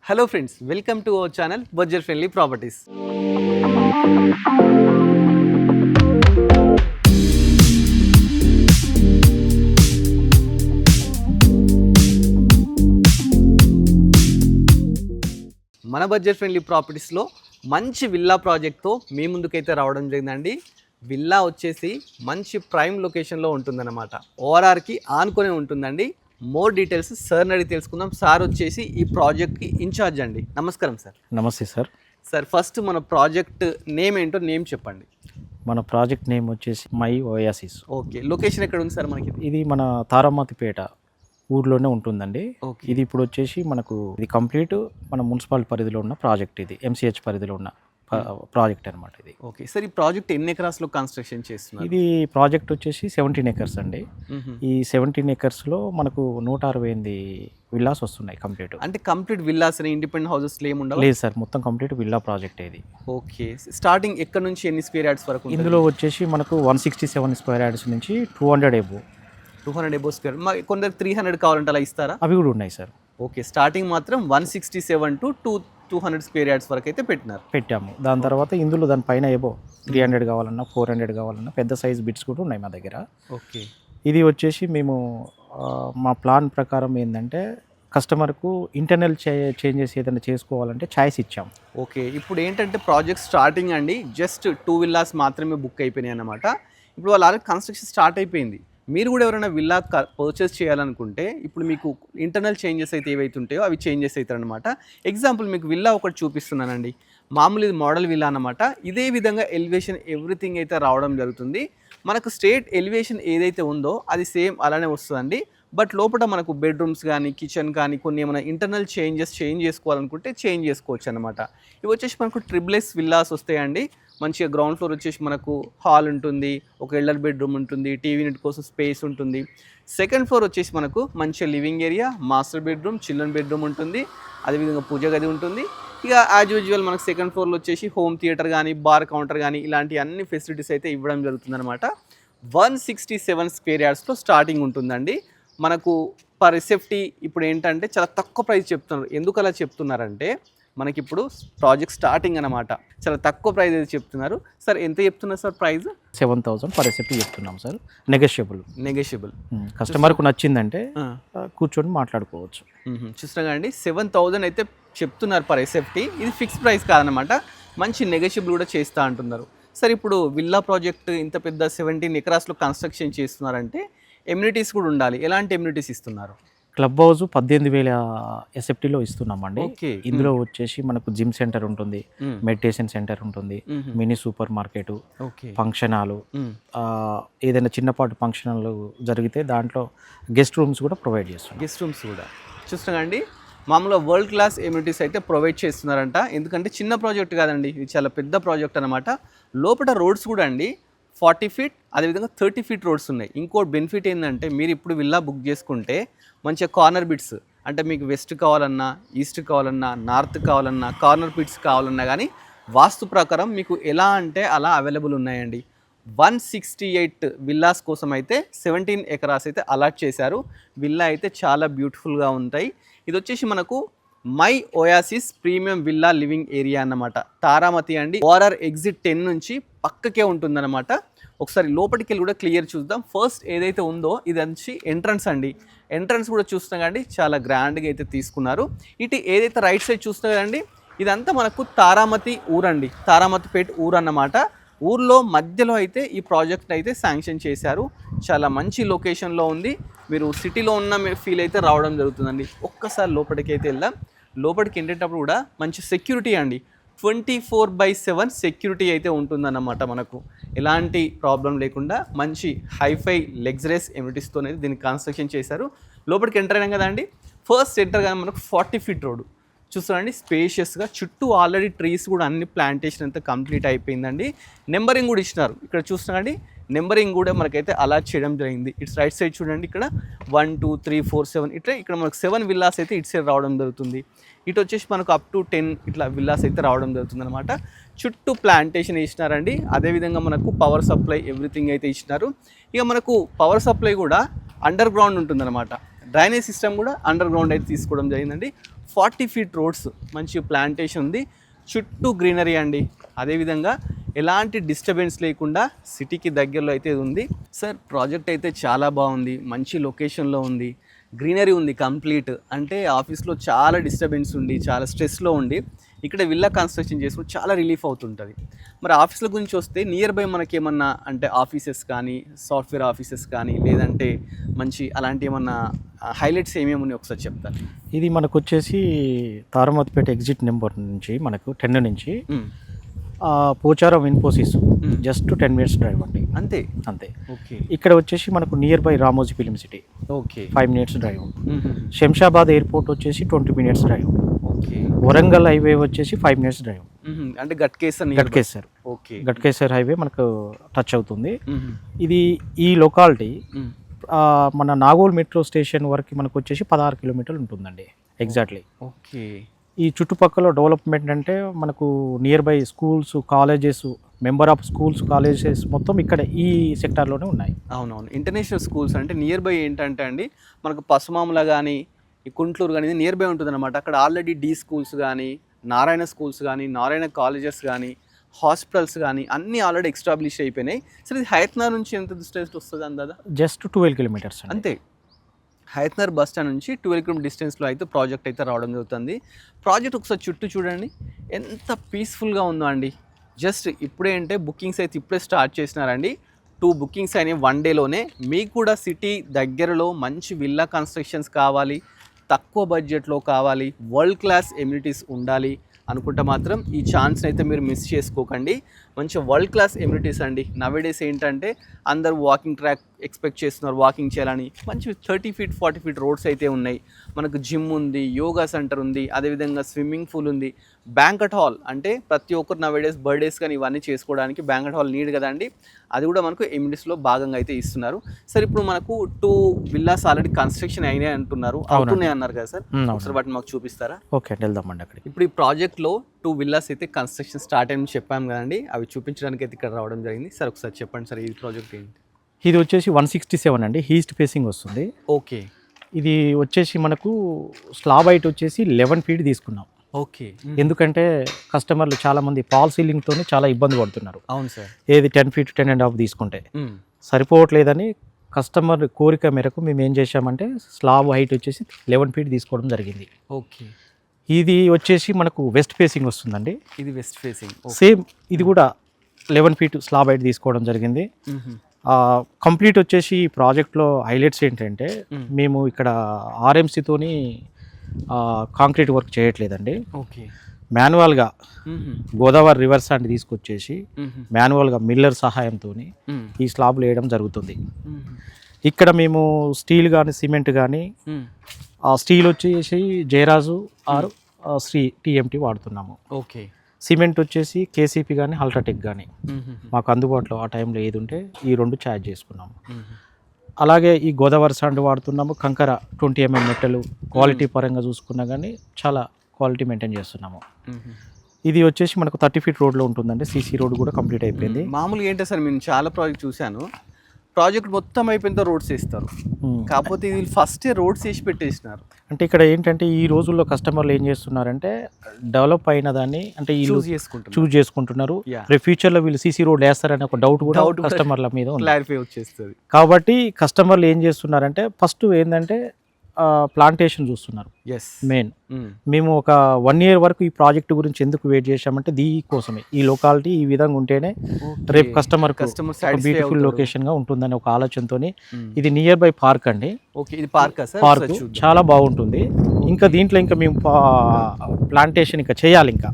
Hello friends, welcome to our channel budget friendly properties. మన budget friendly ప్రాపర్టీస్లో మంచి villa ప్రాజెక్ట్తో మీ ముందుకైతే రావడం జరిగిందండి. విల్లా వచ్చేసి మంచి ప్రైమ్ లొకేషన్లో ఉంటుందన్నమాట. ఓఆర్ఆర్కి ఆనుకొని ఉంటుందండి. మోర్ డీటెయిల్స్ సార్ని అడిగి తెలుసుకుందాం. సార్ వచ్చేసి ఈ ప్రాజెక్ట్కి ఇన్ఛార్జ్ అండి. నమస్కారం సార్. నమస్తే సార్. సార్ ఫస్ట్ మన ప్రాజెక్ట్ నేమ్ ఏంటో నేమ్ చెప్పండి. మన ప్రాజెక్ట్ నేమ్ వచ్చేసి మై ఓయాసిస్. ఓకే, లొకేషన్ ఎక్కడ ఉంది సార్ మనకి? ఇది మన తారామతిపేట ఊర్లోనే ఉంటుందండి. ఓకే, ఇది ఇప్పుడు వచ్చేసి మనకు ఇది కంప్లీట్ మన మున్సిపల్ పరిధిలో ఉన్న ప్రాజెక్ట్. ఇది ఎంసీహెచ్ పరిధిలో ఉన్న ప్రాజెక్ట్ అనమాట ఇది. ఓకే సార్, ఈ ప్రాజెక్ట్ ఎన్ని ఎకరాస్లో కన్స్ట్రక్షన్ చేస్తున్నారు? ఇది ప్రాజెక్ట్ వచ్చేసి 17 ఎకర్స్ అండి. ఈ 17 ఎకర్స్లో మనకు 168 విల్లాస్ వస్తున్నాయి కంప్లీట్. అంటే కంప్లీట్ విల్లాస్ ఇండిపెండెంట్ హౌసెస్ ఏమి ఉండవు? లేదు సార్, మొత్తం కంప్లీట్ విల్లా ప్రాజెక్ట్ ఇది. ఓకే, స్టార్టింగ్ ఎక్కడ నుంచి ఎన్ని స్క్వేర్ యార్డ్స్ వరకు? ఇందులో వచ్చేసి మనకు 167 స్క్వేర్ యార్డ్స్ నుంచి 200 ఎబో 200 ఎబో స్క్వేర్. కొందరు 300 కావాలంటే అలా ఇస్తారా? అవి కూడా ఉన్నాయి సార్. ఓకే, స్టార్టింగ్ మాత్రం 167 to 200 స్క్వేర్ యార్డ్స్ వరకు అయితే పెట్టాము. దాని తర్వాత ఇందులో దానిపైన ఏబో 300 కావాలన్నా 400 కావాలన్నా పెద్ద సైజ్ బిట్స్ కూడా ఉన్నాయి మా దగ్గర. ఓకే, ఇది వచ్చేసి మేము మా ప్లాన్ ప్రకారం ఏంటంటే కస్టమర్కు ఇంటర్నల్ చేంజెస్ ఏదైనా చేసుకోవాలంటే ఛాయిస్ ఇచ్చాము. ఓకే, ఇప్పుడు ఏంటంటే ప్రాజెక్ట్ స్టార్టింగ్ అండి, జస్ట్ 2 విల్లాస్ మాత్రమే బుక్ అయిపోయినాయి అన్నమాట. ఇప్పుడు వాళ్ళ ఆల్రెడీ కన్స్ట్రక్షన్ స్టార్ట్ అయిపోయింది. మీరు కూడా ఎవరైనా విల్లా పర్చేస్ చేయాలనుకుంటే ఇప్పుడు మీకు ఇంటర్నల్ చేంజెస్ అయితే ఏవైతే ఉంటాయో అవి చేంజెస్ అవుతారనమాట. ఎగ్జాంపుల్ మీకు విల్లా ఒకటి చూపిస్తున్నానండి. మామూలు ఇది మోడల్ విల్లా అనమాట. ఇదే విధంగా ఎలివేషన్ ఎవ్రీథింగ్ అయితే రావడం జరుగుతుంది. మనకు స్ట్రేట్ ఎలివేషన్ ఏదైతే ఉందో అది సేమ్ అలానే వస్తుందండి. బట్ లోపల మనకు బెడ్రూమ్స్ కానీ కిచెన్ కానీ కొన్ని ఏమైనా ఇంటర్నల్ చేంజ్ చేసుకోవాలనుకుంటే చేంజ్ చేసుకోవచ్చు అనమాట. ఇవి వచ్చేసి మనకు ట్రిపుల్ఎస్ విల్లాస్ వస్తాయండి. మంచిగా గ్రౌండ్ ఫ్లోర్ వచ్చేసి మనకు హాల్ ఉంటుంది, ఒక ఎల్డర్ బెడ్రూమ్ ఉంటుంది, టీవీ యూనిట్ కోసం స్పేస్ ఉంటుంది. సెకండ్ ఫ్లోర్ వచ్చేసి మనకు మంచిగా living area, master bedroom, children bedroom ఉంటుంది, అదేవిధంగా పూజ గది ఉంటుంది. ఇక యాజ్ యూజువల్ మనకు సెకండ్ ఫ్లోర్లో వచ్చేసి హోమ్ థియేటర్ కానీ బార్ కౌంటర్ కానీ ఇలాంటి అన్ని ఫెసిలిటీస్ అయితే ఇవ్వడం జరుగుతుందన్నమాట. 167 స్క్వేర్ యార్డ్స్లో స్టార్టింగ్ ఉంటుందండి. మనకు పర్ ఎస్ఎఫ్టీ ఇప్పుడు ఏంటంటే చాలా తక్కువ ప్రైస్ చెప్తున్నారు. ఎందుకు అలా చెప్తున్నారంటే మనకి ఇప్పుడు ప్రాజెక్ట్ స్టార్టింగ్ అనమాట, చాలా తక్కువ ప్రైస్ అయితే చెప్తున్నారు. సార్ ఎంత చెప్తున్నారు సార్ ప్రైస్? 7,000 పర్ ఎస్ఎఫ్టీ చెప్తున్నాం సార్. నెగోషియబుల్ కస్టమర్కు నచ్చిందంటే కూర్చొని మాట్లాడుకోవచ్చు. చూస్తున్నా అండి, 7,000 అయితే చెప్తున్నారు పర్ ఎస్ఎఫ్టీ. ఇది ఫిక్స్ ప్రైస్ కాదనమాట, మంచి నెగోషియబుల్ కూడా చేస్తూ అంటున్నారు. సార్ ఇప్పుడు విల్లా ప్రాజెక్ట్ ఇంత పెద్ద 17 ఎకరాస్లో కన్స్ట్రక్షన్ చేస్తున్నారంటే ఎమ్యూనిటీస్ కూడా ఉండాలి. ఎలాంటి ఎమ్యూనిటీస్ ఇస్తున్నారు? క్లబ్ హౌస్ 18,000 ఎస్ఎఫ్టీలో ఇస్తున్నామండి. ఇందులో వచ్చేసి మనకు జిమ్ సెంటర్ ఉంటుంది, మెడిటేషన్ సెంటర్ ఉంటుంది, mini super market, function hall, ఏదైనా చిన్నపాటి ఫంక్షన్ హాల్ జరిగితే దాంట్లో గెస్ట్ రూమ్స్ కూడా ప్రొవైడ్ చేస్తున్నాం. గెస్ట్ రూమ్స్ కూడా చూస్తున్నా అండి, మామూలుగా వరల్డ్ క్లాస్ ఎమ్యూనిటీస్ అయితే ప్రొవైడ్ చేస్తున్నారంట. ఎందుకంటే చిన్న ప్రాజెక్ట్ కాదండి, ఇది చాలా పెద్ద ప్రాజెక్ట్ అనమాట. లోపల రోడ్స్ కూడా అండి 40 feet, అదేవిధంగా 30 feet రోడ్స్ ఉన్నాయి. ఇంకో బెనిఫిట్ ఏంటంటే మీరు ఇప్పుడు విల్లా బుక్ చేసుకుంటే మంచిగా కార్నర్ బిట్స్, అంటే మీకు వెస్ట్ కావాలన్నా, ఈస్ట్ కావాలన్నా, నార్త్ కావాలన్నా, కార్నర్ బిట్స్ కావాలన్నా కానీ వాస్తు ప్రకారం మీకు ఎలా అంటే అలా అవైలబుల్ ఉన్నాయండి. 168 విల్లాస్ కోసం అయితే 17 ఎకరాస్ అయితే అలాట్ చేశారు. విల్లా అయితే చాలా బ్యూటిఫుల్గా ఉంటాయి. ఇది వచ్చేసి మనకు my Oasis premium villa living area అన్నమాట. తారామతి అండి, ఓఆర్ఆర్ ఎగ్జిట్ 10 నుంచి పక్కకే ఉంటుందన్నమాట. ఒకసారి లోపలికి వెళ్ళి కూడా క్లియర్ చూద్దాం. ఫస్ట్ ఏదైతే ఉందో ఇది వచ్చి ఎంట్రన్స్ అండి. ఎంట్రన్స్ కూడా చూస్తాం కండి, చాలా గ్రాండ్గా అయితే తీసుకున్నారు. ఇటు ఏదైతే రైట్ సైడ్ చూస్తాం కదండి, ఇదంతా మనకు తారామతి ఊరండి, తారామతిపేట ఊరు అన్నమాట. ఊర్లో మధ్యలో అయితే ఈ ప్రాజెక్ట్ అయితే శాంక్షన్ చేశారు. చాలా మంచి లొకేషన్లో ఉంది. మీరు సిటీలో ఉన్న ఫీల్ అయితే రావడం జరుగుతుందండి. ఒక్కసారి లోపలికి అయితే వెళ్దాం. లోపలికి వెళ్ళేటప్పుడు కూడా మంచి సెక్యూరిటీ అండి, 24/7 సెక్యూరిటీ అయితే ఉంటుందన్నమాట. మనకు ఎలాంటి ప్రాబ్లం లేకుండా మంచి హైఫై లగ్జరీస్ ఎమ్యూనిటీస్తో అయితే దీన్ని కన్స్ట్రక్షన్ చేశారు. లోపలికి ఎంటర్ అయినాం కదా అండి, ఫస్ట్ ఎంటర్ కానీ మనకు 40 feet రోడ్ చూస్తారండి, స్పేషియస్గా చుట్టూ ఆల్రెడీ ట్రీస్ కూడా అన్ని ప్లాంటేషన్ అంతా కంప్లీట్ అయిపోయిందండి. నెంబరింగ్ కూడా ఇచ్చినారు. ఇక్కడ చూస్తున్నాండి, నెంబరింగ్ కూడా మనకైతే అలాట్ చేయడం జరిగింది. ఇట్స్ రైట్ సైడ్ చూడండి, ఇక్కడ 1 2 3 4 7 ఇట్లా ఇక్కడ మనకు 7 విల్లాస్ అయితే ఇటు సైడ్ రావడం జరుగుతుంది. ఇటు వచ్చేసి మనకు అప్ టు 10 ఇట్లా విల్లాస్ అయితే రావడం జరుగుతుంది అనమాట. చుట్టూ ప్లాంటేషన్ ఇచ్చినారండి. అదేవిధంగా మనకు పవర్ సప్లై ఎవ్రీథింగ్ అయితే ఇచ్చినారు. ఇక మనకు పవర్ సప్లై కూడా అండర్ గ్రౌండ్ ఉంటుందన్నమాట. డ్రైనేజ్ సిస్టమ్ కూడా అండర్ గ్రౌండ్ అయితే తీసుకోవడం జరిగిందండి. 40 ఫీట్ రోడ్స్, మంచి ప్లాంటేషన్ ఉంది, చుట్టూ గ్రీనరీ అండి. అదేవిధంగా ఎలాంటి డిస్టర్బెన్స్ లేకుండా సిటీకి దగ్గరలో అయితే ఇది ఉంది. సార్ ప్రాజెక్ట్ అయితే చాలా బాగుంది, మంచి లొకేషన్లో ఉంది, గ్రీనరీ ఉంది కంప్లీట్. అంటే ఆఫీస్లో చాలా డిస్టర్బెన్స్ ఉండి చాలా స్ట్రెస్లో ఉండి ఇక్కడ విల్లా కన్స్ట్రక్షన్ చేసుకుని చాలా రిలీఫ్ అవుతుంటుంది. మరి ఆఫీసుల గురించి వస్తే నియర్ బై మనకేమన్నా అంటే ఆఫీసెస్ కానీ, సాఫ్ట్వేర్ ఆఫీసెస్ కానీ, లేదంటే మంచి అలాంటి ఏమన్నా హైలైట్స్ ఏమేమి ఉన్నాయి ఒకసారి చెప్తాను. ఇది మనకు వచ్చేసి తారమతిపేట ఎగ్జిట్ నెంబర్ నుంచి మనకు 10 నుంచి Pocharam Infosys just 10 minutes drive అండి. అంతే అంతే. ఓకే. ఇక్కడ వచ్చేసి మనకు near by Ramoji film city okay 5 minutes drive. Shamshabad airport వచ్చేసి 20 minutes drive. Okay. Warangal highway వచ్చేసి 5 మినిట్స్ డ్రైవ్. అంటే గట్కేసర్ ఓకే, గట్కేసర్ హైవే మనకు టచ్ అవుతుంది. ఇది ఈ లొకాలిటీ మన నాగోల్ మెట్రో స్టేషన్ వరకు మనకు వచ్చేసి 16 కిలోమీటర్లు ఉంటుందండి ఎగ్జాక్ట్లీ. ఓకే. ఈ చుట్టుపక్కల డెవలప్మెంట్ అంటే మనకు near by schools, colleges, member of schools, colleges మొత్తం ఇక్కడ ఈ సెక్టార్లోనే ఉన్నాయి. అవునవును. ఇంటర్నేషనల్ స్కూల్స్ అంటే నియర్ బై ఏంటంటే అండి మనకు పసుమాముల కానీ, ఈ కుంట్లూరు కానీ నియర్ బై ఉంటుందన్నమాట. అక్కడ ఆల్రెడీ డి స్కూల్స్ కానీ, నారాయణ స్కూల్స్ కానీ, నారాయణ కాలేజెస్ కానీ, హాస్పిటల్స్ కానీ అన్నీ ఆల్రెడీ ఎస్టాబ్లిష్ అయిపోయినాయి. సరే ఇది హయత్నగర్ నుంచి ఎంత డిస్టెన్స్ వస్తుంది అందాదా? జస్ట్ 12 కిలోమీటర్స్ అంతే. హయత్నగర్ బస్ స్టాండ్ నుంచి 12 కిలోమీటర్ డిస్టెన్స్లో అయితే ప్రాజెక్ట్ అయితే రావడం జరుగుతుంది. ప్రాజెక్ట్ ఒకసారి చుట్టూ చూడండి ఎంత పీస్ఫుల్గా ఉందో అండి. జస్ట్ ఇప్పుడే అంటే బుకింగ్స్ అయితే ఇప్పుడే స్టార్ట్ చేసినారండి. 2 బుకింగ్స్ అయినాయి 1 డేలోనే. మీకు కూడా సిటీ దగ్గరలో మంచి విల్లా కన్స్ట్రక్షన్స్ కావాలి, తక్కువ బడ్జెట్లో కావాలి, వరల్డ్ క్లాస్ ఎమ్యూనిటీస్ ఉండాలి అనుకుంటే మాత్రం ఈ ఛాన్స్ని అయితే మీరు మిస్ చేసుకోకండి. మంచి వరల్డ్ క్లాస్ ఎమ్యూనిటీస్ అండి. నవేడేస్ ఏంటంటే అందరూ వాకింగ్ ట్రాక్ ఎక్స్పెక్ట్ చేస్తున్నారు, వాకింగ్ చేయాలని. మంచి 30 ఫీట్ 40 ఫీట్ రోడ్స్ అయితే ఉన్నాయి. మనకు జిమ్ ఉంది, యోగా సెంటర్ ఉంది, అదేవిధంగా స్విమ్మింగ్ పూల్ ఉంది, బ్యాంకెట్ హాల్ అంటే ప్రతి ఒక్కరు నవేడేస్ బర్త్డేస్ కానీ ఇవన్నీ చేసుకోవడానికి బ్యాంకెట్ హాల్ నీడ్ కదండి. అది కూడా మనకు ఎమ్యూనిటీస్లో భాగంగా అయితే ఇస్తున్నారు. సార్ ఇప్పుడు మనకు 2 విల్లాస్ ఆల్రెడీ కన్స్ట్రక్షన్ అయినాయి అంటున్నారు, అవుతున్నాయి అన్నారు కదా సార్, ఒకసారి వాటిని మాకు చూపిస్తారా? ఓకే, వెళ్దామండి అక్కడికి. ఇప్పుడు ఈ ప్రాజెక్ట్లో 2 విల్లాస్ అయితే కన్స్ట్రక్షన్ స్టార్ట్ అయ్యని చెప్పాము కదండి, అవి చూపించడానికి అయితే ఇక్కడ రావడం జరిగింది. సార్ ఒకసారి చెప్పండి సార్, ఈ ప్రాజెక్ట్ ఏంటి? ఇది వచ్చేసి 167 అండి, ఈస్ట్ ఫేసింగ్ వస్తుంది. ఓకే. ఇది వచ్చేసి మనకు స్లాబ్ హైట్ వచ్చేసి 11 ఫీట్ తీసుకున్నాం. ఓకే. ఎందుకంటే కస్టమర్లు చాలామంది ఫాల్ సీలింగ్తో చాలా ఇబ్బంది పడుతున్నారు. అవును సార్. ఏది 10 ఫీట్ 10.5 తీసుకుంటే సరిపోవట్లేదని కస్టమర్ కోరిక మేరకు మేము ఏం చేసామంటే స్లాబ్ హైట్ వచ్చేసి 11 ఫీట్ తీసుకోవడం జరిగింది. ఓకే. ఇది వచ్చేసి మనకు వెస్ట్ ఫేసింగ్ వస్తుందండి. ఇది వెస్ట్ ఫేసింగ్ సేమ్. ఇది కూడా 11 ఫీట్ స్లాబ్ హైట్ తీసుకోవడం జరిగింది. కంప్లీట్ వచ్చేసి ఈ ప్రాజెక్ట్లో హైలైట్స్ ఏంటంటే మేము ఇక్కడ ఆర్ఎంసీతోని కాంక్రీట్ వర్క్ చేయట్లేదండి. ఓకే. మాన్యువల్గా గోదావరి రివర్ శాండ్ తీసుకొచ్చేసి మాన్యువల్గా మిల్లర్ సహాయంతో ఈ స్లాబ్లు వేయడం జరుగుతుంది. ఇక్కడ మేము స్టీల్ కానీ సిమెంట్ కానీ స్టీల్ వచ్చేసి జయరాజు ఆర్ శ్రీ టీఎంటీ వాడుతున్నాము. ఓకే. సిమెంట్ వచ్చేసి కేసీపీ కానీ అల్ట్రాటెక్ కానీ మాకు అందుబాటులో ఆ టైంలో ఏది ఉంటే ఈ 2 ఛార్జ్ చేసుకున్నాము. అలాగే ఈ గోదావరి సాండ్ వాడుతున్నాము. కంకర 20 mm మెట్టలు క్వాలిటీ పరంగా చూసుకున్నా కానీ చాలా క్వాలిటీ మెయింటైన్ చేస్తున్నాము. ఇది వచ్చేసి మనకు 30 ఫీట్ రోడ్లో ఉంటుందండి. సీసీ రోడ్ కూడా కంప్లీట్ అయిపోయింది. మామూలుగా ఏంటో సార్ నేను చాలా ప్రాజెక్ట్ చూశాను, ప్రాజెక్ట్ మొత్తం అయిపోయిన రోడ్స్ వేస్తారు, కాకపోతే ఇది ఫస్ట్ రోడ్స్ వేసి పెట్టేసినారు. అంటే ఇక్కడ ఏంటంటే ఈ రోజుల్లో కస్టమర్లు ఏం చేస్తున్నారంటే డెవలప్ అయిన దాన్ని అంటే చూస్ చేసుకుంటున్నారు. రేపు ఫ్యూచర్లో వీళ్ళు సీసీ రోడ్ వేస్తారనే ఒక డౌట్ కూడా కస్టమర్ల మీద క్లారిఫై వచ్చేస్తుంది. కాబట్టి కస్టమర్లు ఏం చేస్తున్నారంటే ఫస్ట్ ఏంటంటే ప్లాంటేషన్ చూస్తున్నారు మెయిన్. మేము ఒక 1 year వరకు ఈ ప్రాజెక్ట్ గురించి ఎందుకు వెయిట్ చేసామంటే దీనికోసమే, ఈ లొకాలిటీ ఈ విధంగా ఉంటేనే రేపు కస్టమర్ బ్యూటిఫుల్ లొకేషన్ గా ఉంటుందని ఒక ఆలోచనతో. ఇది నియర్ బై పార్క్ అండి. పార్క్ చాలా బాగుంటుంది. ఇంకా దీంట్లో ఇంకా మేము ప్లాంటేషన్ ఇంకా చేయాలి ఇంకా.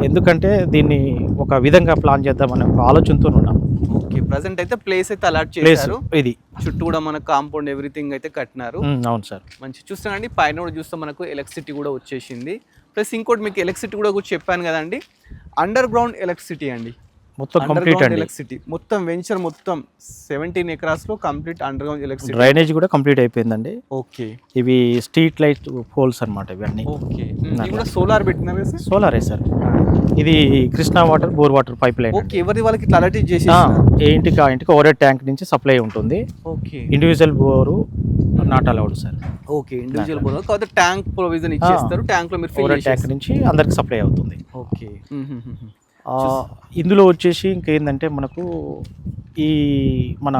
ఎందుకంటే దీన్ని ఒక విధంగా ప్లాన్ చేద్దామనే ఒక ఆలోచనతో ఉన్నాం. ఓకే. ప్రెసెంట్ అయితే ప్లేస్ అయితే అలాట్ చేశారు. ఇది చుట్టూ కూడా మన కాంపౌండ్ ఎవ్రీథింగ్ అయితే కట్టినారు. అవును సార్. మంచి చూస్తానండి. పైన కూడా చూస్తే మనకు ఎలక్ట్రిసిటీ కూడా వచ్చేసింది. ప్లస్ ఇంకోటి మీకు ఎలక్ట్రిసిటీ కూడా చెప్పాను కదండి, అండర్ గ్రౌండ్ ఎలక్ట్రిసిటీ అండి. మొత్తం కంప్లీట్ అండి. ఎలక్ట్రిసిటీ మొత్తం వెంచర్ మొత్తం 17 acres లో complete under ground electricity. Drainage కూడా కంప్లీట్ అయిపోయిందండి. ఓకే. ఇవి స్ట్రీట్ లైట్ పోల్స్ అన్నమాట ఇవన్నీ. ఓకే. ఇది కూడా సోలార్ పెట్టినారు కదా సార్? సోలారే సార్. ఇది Krishna water bore water pipe line. Okay. ఎవరి వాళ్ళకి ఇట్లా అలర్ట్ చేసి ఇంటికి ఓవర్ ట్యాంక్ నుంచి సప్లై ఉంటుంది. Okay. Individual bore not allowed sir. Okay, individual bore కాకపోతే ట్యాంక్ ప్రొవిజన్ ఇచ్చేస్తారు, ట్యాంక్ లో మీరు ఫిల్ ఓవర్ ట్యాంక్ నుంచి అందరికి సప్లై అవుతుంది. ఓకే. ఇందులో వచ్చేసి ఇంకేంటంటే మనకు ఈ మన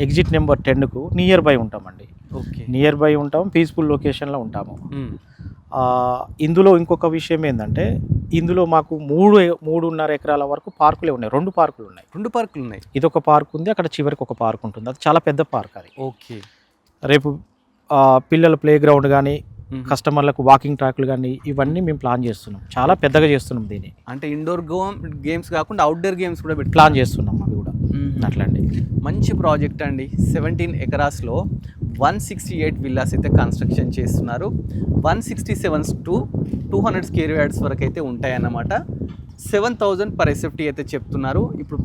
ఎగ్జిట్ నెంబర్ 10కు నియర్ బై ఉంటామండి. ఓకే, నియర్ బై ఉంటాం, పీస్ఫుల్ లొకేషన్లో ఉంటాము. ఇందులో ఇంకొక విషయం ఏంటంటే ఇందులో మాకు 3.5 ఎకరాల వరకు పార్కులే ఉన్నాయి. 2 పార్కులు ఉన్నాయి. 2 పార్కులు ఉన్నాయి. ఇది ఒక పార్క్ ఉంది, అక్కడ చివరికి ఒక పార్క్ ఉంటుంది. అది చాలా పెద్ద పార్క్ అది. ఓకే, రేపు పిల్లల ప్లే గ్రౌండ్ కానీ, కస్టమర్లకు వాకింగ్ ట్రాక్లు కానీ ఇవన్నీ మేము ప్లాన్ చేస్తున్నాం. చాలా పెద్దగా చేస్తున్నాం దీన్ని. అంటే ఇండోర్ గేమ్స్ కాకుండా అవుట్డోర్ గేమ్స్ కూడా ప్లాన్ చేస్తున్నాం అవి కూడా. అట్లండి, మంచి ప్రాజెక్ట్ అండి. 17 ఎకరాస్లో 168 విల్లాస్ అయితే కన్స్ట్రక్షన్ చేస్తున్నారు. 167 to 200 స్క్వేర్ యార్డ్స్ వరకు అయితే ఉంటాయన్నమాట. 7,000 per SFT అయితే చెప్తున్నారు. ఇప్పుడు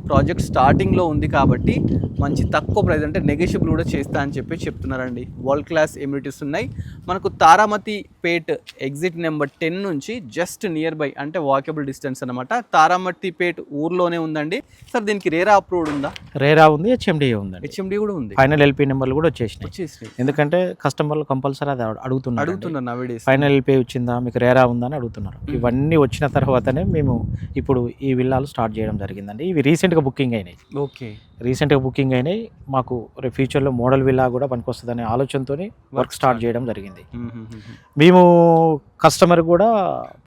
ప్రాజెక్ట్ స్టార్టింగ్లో ఉంది కాబట్టి మంచి తక్కువ ప్రైస్, అంటే నెగోషియబుల్ కూడా చేస్తా అని చెప్తున్నారండి. వరల్డ్ క్లాస్ ఎమ్యూనిటీస్ ఉన్నాయి. మనకు తారామతి పేట్ ఎగ్జిట్ నెంబర్ 10 నుంచి జస్ట్ నియర్ బై, అంటే వాకబుల్ డిస్టెన్స్ అనమాట. తారామతి పేట్ ఊర్లోనే ఉందండి. సార్ దీనికి రేరా అప్రూవ్డ్ ఉందా? రేరా ఉంది, హెచ్ఎండిఏ ఉందండి. హెచ్ఎండి కూడా ఉంది. ఫైనల్ ఎల్పీ నెంబర్లు కూడా వచ్చేసినాయి. ఎందుకంటే కస్టమర్లు కంపల్సరీ అది అడుగుతున్నారు నవేడేస్. ఫైనల్ ఎల్పీ వచ్చిందా, మీకు రేరా ఉందా అని అడుగుతున్నారు. ఇవన్నీ వచ్చిన తర్వాతనే మేము ఇప్పుడు ఈ విల్లాలు స్టార్ట్ చేయడం జరిగిందండి. ఇవి రీసెంట్గా బుకింగ్ అయినాయి. ఓకే, రీసెంట్గా బుకింగ్ అయినాయి. మాకు ఫ్యూచర్లో మోడల్ విల్లా కూడా పనికొస్తుందనే ఆలోచనతో వర్క్ స్టార్ట్ చేయడం జరిగింది. మేము కస్టమర్ కూడా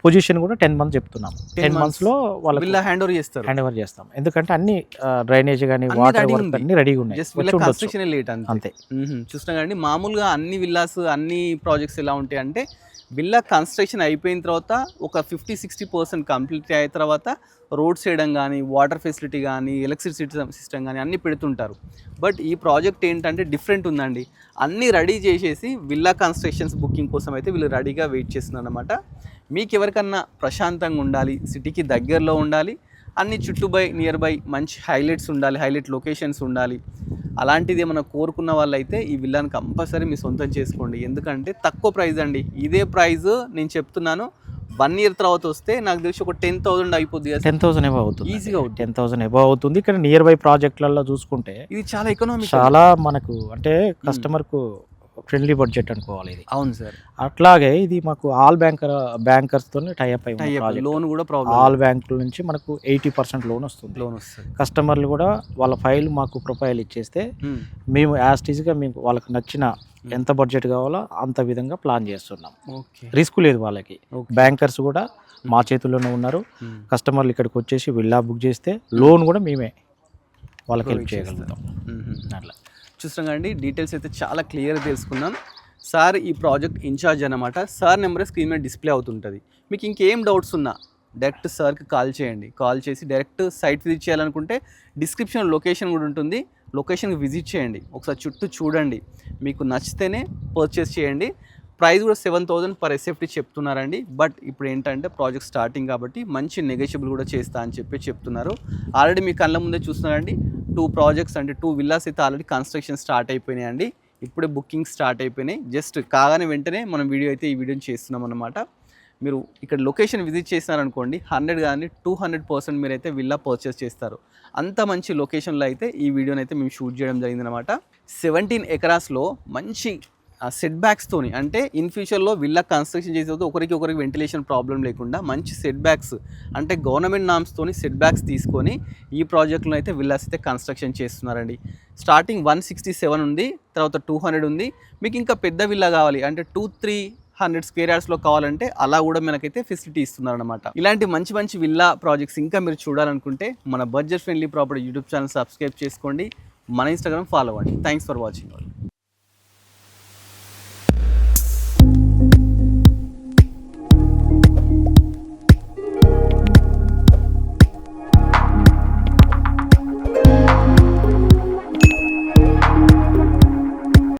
పొజిషన్ కూడా 10 months చెప్తున్నాము. 10 monthsలో వాళ్ళకి హ్యాండ్ ఓవర్ చేస్తాం. ఎందుకంటే అన్ని డ్రైనేజ్ కానీ వాటర్ వర్క్ అన్ని రెడీగా ఉన్నాయి. అంతే. చూసినా కానీ మామూలుగా అన్ని విల్లాస్ అన్ని ప్రాజెక్ట్స్ ఎలా ఉంటాయి అంటే విల్లా కన్స్ట్రక్షన్ అయిపోయిన తర్వాత ఒక 50-60% కంప్లీట్ అయిన తర్వాత రోడ్స్ వేయడం కానీ, వాటర్ ఫెసిలిటీ కానీ, ఎలక్ట్రిసిటీ సిస్టమ్ కానీ అన్నీ పెడుతుంటారు. బట్ ఈ ప్రాజెక్ట్ ఏంటంటే డిఫరెంట్ ఉందండి. అన్నీ రెడీ చేసేసి విల్లా కన్స్ట్రక్షన్స్ బుకింగ్ కోసం అయితే వీళ్ళు రెడీగా వెయిట్ చేస్తున్నారు అనమాట. మీకు ఎవరికన్నా ప్రశాంతంగా ఉండాలి, సిటీకి దగ్గరలో ఉండాలి, అన్ని నియర్ బై మంచి హైలైట్స్ ఉండాలి, హైలైట్ లొకేషన్స్ ఉండాలి, అలాంటిది ఏమైనా కోరుకున్న వాళ్ళైతే ఈ విల్లాని కంపల్సరీ మీ సొంతం చేసుకోండి. ఎందుకంటే తక్కువ ప్రైస్ అండి. ఇదే ప్రైస్ నేను చెప్తున్నాను 1 year తర్వాత వస్తే నాకు తెలిసి ఒక 10,000 అయిపోద్ది. 10,000 ఎబో అవుతుంది, ఈజీగా అవుతుంది. 10,000 ఎబో అవుతుంది. ఇక్కడ నియర్ బై ప్రాజెక్టులలో చూసుకుంటే ఇది చాలా ఎకనామిక్, చాలా మనకు అంటే కస్టమర్కు ఫ్రెండ్లీ బడ్జెట్ అనుకోవాలి ఇది. అవును సార్. అట్లాగే ఇది మాకు ఆల్ బ్యాంకర్స్తో టైఅప్ అయ్యి లోన్ కూడా ఆల్ బ్యాంకుల నుంచి మనకు 80% లోన్ వస్తుంది. కస్టమర్లు కూడా వాళ్ళ ఫైల్ మాకు ప్రొఫైల్ ఇచ్చేస్తే మేము యాస్టీజ్గా మీకు వాళ్ళకి నచ్చిన ఎంత బడ్జెట్ కావాలో అంత విధంగా ప్లాన్ చేస్తున్నాం. రిస్క్ లేదు వాళ్ళకి. బ్యాంకర్స్ కూడా మా చేతుల్లోనే ఉన్నారు. కస్టమర్లు ఇక్కడికి వచ్చేసి విల్లా బుక్ చేస్తే లోన్ కూడా మేమే వాళ్ళకి హెల్ప్ చేయగలుగుతాం. అట్లా చూస్తాం కండి. డీటెయిల్స్ అయితే చాలా క్లియర్గా తెలుసుకున్నాం. సార్ ఈ ప్రాజెక్ట్ ఇన్ఛార్జ్ అనమాట. సార్ నెంబర్ స్క్రీన్ మీద డిస్ప్లే అవుతుంటుంది. మీకు ఇంకేం డౌట్స్ ఉన్నా డైరెక్ట్ సార్కి కాల్ చేయండి. కాల్ చేసి డైరెక్ట్ సైట్ విజిట్ చేయాలనుకుంటే డిస్క్రిప్షన్ లొకేషన్ కూడా ఉంటుంది. లొకేషన్కి విజిట్ చేయండి, ఒకసారి చుట్టూ చూడండి, మీకు నచ్చితేనే పర్చేస్ చేయండి. ప్రైస్ కూడా 7,000 per SFT చెప్తున్నారండి. బట్ ఇప్పుడు ఏంటంటే ప్రాజెక్ట్ స్టార్టింగ్ కాబట్టి మంచి నెగోషియబుల్ కూడా చేస్తా అని చెప్తున్నారు. ఆల్రెడీ మీ కళ్ళ ముందే చూస్తున్నారండి 2 ప్రాజెక్ట్స్, అంటే 2 విల్లాస్ అయితే ఆల్రెడీ కన్స్ట్రక్షన్ స్టార్ట్ అయిపోయినాయండి. ఇప్పుడే బుకింగ్ స్టార్ట్ అయిపోయినాయి. జస్ట్ కాగానే వెంటనే మనం ఈ వీడియోని చేస్తున్నాం అన్నమాట. మీరు ఇక్కడ లొకేషన్ విజిట్ చేసినారనుకోండి 100 కానీ 200% మీరైతే విల్లా పర్చేస్ చేస్తారు. అంత మంచి లొకేషన్లో అయితే ఈ వీడియోని అయితే మేము షూట్ చేయడం జరిగిందనమాట. 17 ఎకరాస్లో మంచి సెట్ బ్యాక్స్తోని, అంటే ఇన్ ఫ్యూచర్లో విల్లా కన్స్ట్రక్షన్ చేసేది ఒకరికి వెంటిలేషన్ ప్రాబ్లం లేకుండా మంచి సెట్ బ్యాక్స్, అంటే గవర్నమెంట్ నామ్స్తోని సెట్ బ్యాక్స్ తీసుకొని ఈ ప్రాజెక్ట్లో అయితే విల్లాస్ అయితే కన్స్ట్రక్షన్ చేస్తున్నారండి. స్టార్టింగ్ 167 ఉంది, తర్వాత 200 ఉంది. మీకు ఇంకా పెద్ద విల్లా కావాలి అంటే 200-300 స్క్వేర్ యార్డ్స్లో కావాలంటే అలా కూడా మనకైతే ఫెసిలిటీ ఇస్తున్నారనమాట. ఇలాంటి మంచి విల్లా ప్రాజెక్ట్స్ ఇంకా మీరు చూడాలనుకుంటే మన budget friendly property YouTube channel subscribe చేసుకోండి, మన ఇన్స్టాగ్రామ్ ఫాలో అవ్వండి. Thanks for watching.